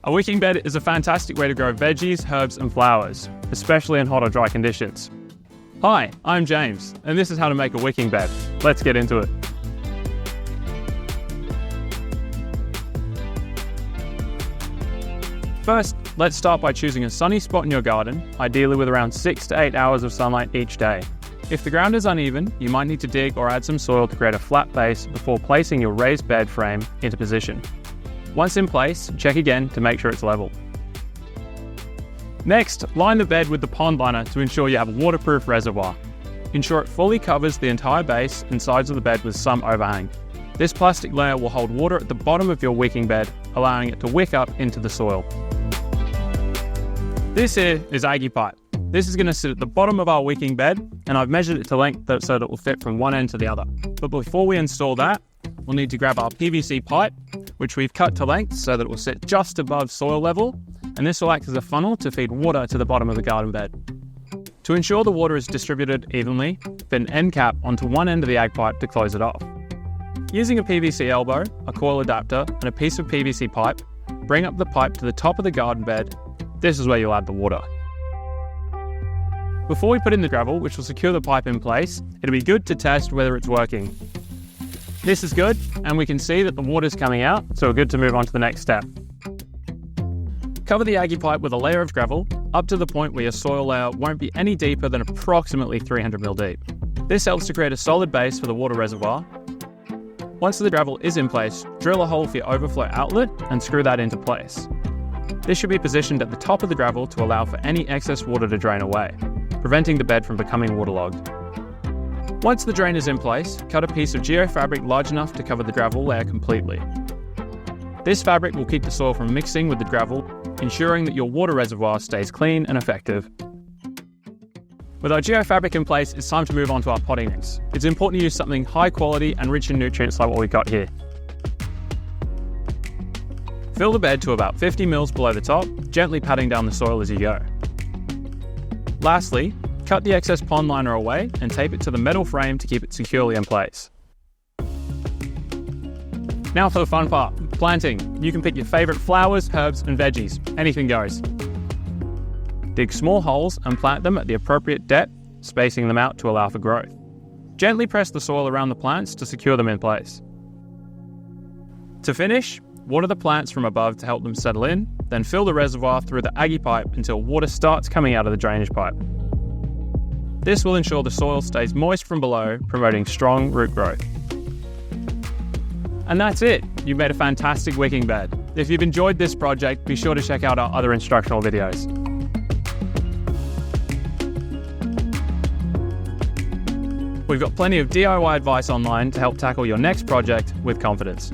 A wicking bed is a fantastic way to grow veggies, herbs and flowers, especially in hot or dry conditions. Hi, I'm James, and this is how to make a wicking bed. Let's get into it. First, let's start by choosing a sunny spot in your garden, ideally with around 6 to 8 hours of sunlight each day. If the ground is uneven, you might need to dig or add some soil to create a flat base before placing your raised bed frame into position. Once in place, check again to make sure it's level. Next, line the bed with the pond liner to ensure you have a waterproof reservoir. Ensure it fully covers the entire base and sides of the bed with some overhang. This plastic layer will hold water at the bottom of your wicking bed, allowing it to wick up into the soil. This here is Aggie pipe. This is going to sit at the bottom of our wicking bed, and I've measured it to length so that it will fit from one end to the other. But before we install that, we'll need to grab our PVC pipe, which we've cut to length so that it will sit just above soil level, and this will act as a funnel to feed water to the bottom of the garden bed. To ensure the water is distributed evenly, fit an end cap onto one end of the ag pipe to close it off. Using a PVC elbow, a coil adapter, and a piece of PVC pipe, bring up the pipe to the top of the garden bed. This is where you'll add the water. Before we put in the gravel, which will secure the pipe in place, it'll be good to test whether it's working. This is good, and we can see that the water's coming out, so we're good to move on to the next step. Cover the Aggie pipe with a layer of gravel, up to the point where your soil layer won't be any deeper than approximately 300 ml deep. This helps to create a solid base for the water reservoir. Once the gravel is in place, drill a hole for your overflow outlet and screw that into place. This should be positioned at the top of the gravel to allow for any excess water to drain away, preventing the bed from becoming waterlogged. Once the drain is in place, cut a piece of geofabric large enough to cover the gravel layer completely. This fabric will keep the soil from mixing with the gravel, ensuring that your water reservoir stays clean and effective. With our geofabric in place, it's time to move on to our potting mix. It's important to use something high quality and rich in nutrients like what we've got here. Fill the bed to about 50 mils below the top, gently patting down the soil as you go. Lastly, cut the excess pond liner away and tape it to the metal frame to keep it securely in place. Now for the fun part, planting. You can pick your favourite flowers, herbs and veggies. Anything goes. Dig small holes and plant them at the appropriate depth, spacing them out to allow for growth. Gently press the soil around the plants to secure them in place. To finish, water the plants from above to help them settle in, then fill the reservoir through the Aggie pipe until water starts coming out of the drainage pipe. This will ensure the soil stays moist from below, promoting strong root growth. And that's it! You've made a fantastic wicking bed. If you've enjoyed this project, be sure to check out our other instructional videos. We've got plenty of DIY advice online to help tackle your next project with confidence.